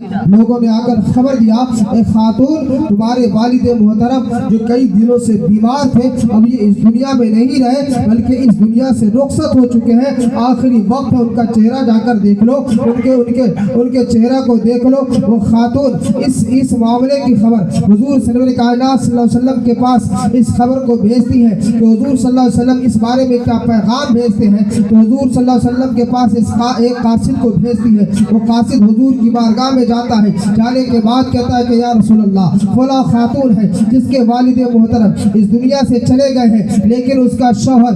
لوگوں نے آ کر خبر دیا اے خاتون تمہارے والد محترم جو کئی دنوں سے بیمار تھے اب یہ اس دنیا میں نہیں رہے بلکہ اس دنیا سے رخصت ہو چکے ہیں، آخری وقت ہے ان کا چہرہ جا کر دیکھ لو، ان کے چہرہ کو دیکھ لو۔ وہ خاتون اس معاملے کی خبر حضور سرور کائنات صلی اللہ علیہ وسلم کے پاس اس خبر کو بھیجتی ہے کہ حضور صلی اللہ علیہ وسلم اس بارے میں کیا پیغام بھیجتے ہیں۔ تو حضور صلی اللہ علیہ وسلم کے پاس ایک قاصد کو بھیجتی ہے، وہ قاصد حضور کی بارگاہ میں جاتا ہے، جانے کے بعد کہتا ہے کہ یا رسول اللہ فلاں خاتون ہے جس کے والد محترم اس دنیا سے چلے گئے ہیں، لیکن اس کا شوہر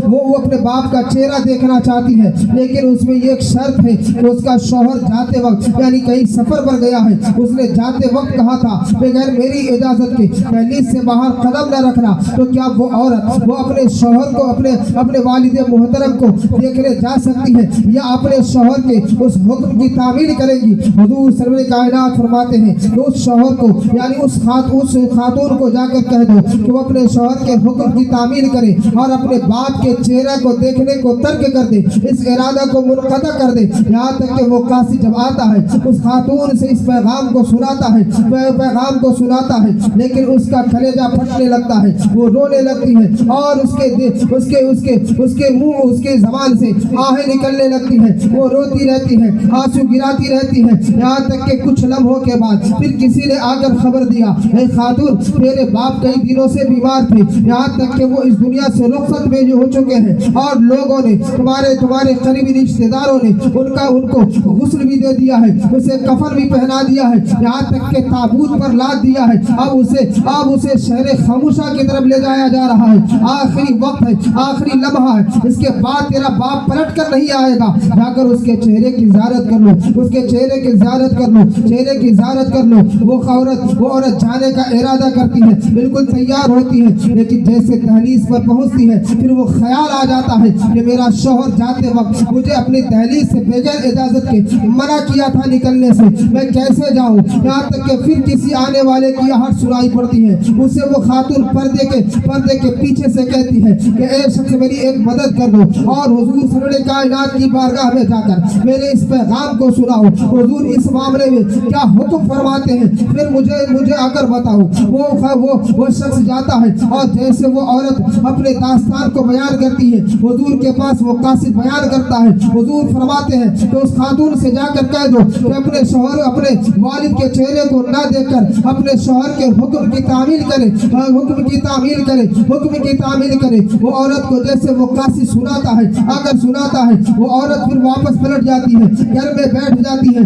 وہ اپنے باپ کا چہرہ دیکھنا چاہتی ہے، لیکن اس میں یہ ایک شرط ہے کہ اس کا شوہر جاتے وقت یعنی کہیں سفر پر گیا ہے، اس نے جاتے وقت کہا تھا بغیر میری اجازت کے دہلیز سے باہر قدم نہ رکھنا۔ تو کیا وہ عورت وہ اپنے شوہر کو اپنے والد محترم کو دیکھنے جا سکتی ہے یا اپنے شوہر کے اس حکم کی تعمیل کرے گی؟ حضور سرور کائنات فرماتے ہیں کہ اس شوہر کو یعنی اس خاتون کو جا کر کہہ دو کہ وہ اپنے شوہر کے حکم کی تعمیل کرے اور اپنے باپ کے چہرے کو دیکھنے کو ترک کر دے، اس ارادہ کو منقطع کر دے، یہاں تک کہ وہ قاصد جب آتا ہے اس خاتون سے اس پیغام کو سناتا ہے لیکن اس کا کلیجہ پھٹنے لگتا ہے، وہ رونے لگتی ہے اور اس کے منہ اس کے زبان سے آہیں نکلنے لگتی ہیں، وہ روتی رہتی ہے، آنسو گراتی رہتی ہے، یہاں تک کہ کچھ لمحوں کے بعد پھر کسی نے آ کر خبر دیا اے خاتون تیرے باپ کئی دنوں سے بیمار تھے، یہاں تک کہ وہ اس دنیا سے رخصت بھی ہو چکے ہیں اور لوگوں نے تمہارے قریبی رشتہ داروں نے ان کو غسل بھی دے دیا ہے، اسے کفن بھی پہنا دیا ہے، یہاں تک کہ تابوت پر لاد دیا ہے، اب اسے شہر خاموشہ کی طرف لے جایا جا رہا ہے، آخری وقت ہے، آخری لمحہ ہے، اس کے بعد تیرا باپ پلٹ کر نہیں آئے گا، جا کر اس کے چہرے کی زیارت کر لو، اس کے چہرے کی زیارت کر لو۔ وہ عورت جانے کا ارادہ کرتی ہے، بالکل تیار ہوتی ہے، لیکن جیسے دہلیز پر پہنچتی ہے پھر وہ خیال آ جاتا ہے کہ میرا شوہر جاتے وقت مجھے اپنی دہلیز سے بغیر اجازت کے منع کیا تھا نکلنے سے، میں کیسے جاؤں؟ یہاں تک کہ پھر کسی آنے والے کی آہٹ سنائی پڑتی ہے، اسے وہ خاتون پردے کے پیچھے سے کہتی ہے کہ اے شخص میری ایک مدد کر دو اور حضور سرور کائنات کی بارگاہ میں جا کر میرے اس پیغام کو سناؤ، حضور اس معاملے میں کیا حکم فرماتے ہیں، پھر مجھے آ کر بتاؤ۔ وہ شخص جاتا ہے اور جیسے وہ عورت اپنے داستان کو بیان کرتی ہے حضور کے پاس وہ قاصد بیان کرتا ہے، حضور فرماتے ہیں تو اس خاتون سے جا کر کہہ دو کہ اپنے والد کے چہرے کو نہ دیکھ کر اپنے شوہر کے حکم کی تعمیل کرے۔ وہ عورت کو جیسے وہ قاصد سناتا ہے وہ عورت پھر واپس پلٹ جاتی ہے، گھر میں بیٹھ جاتی ہے۔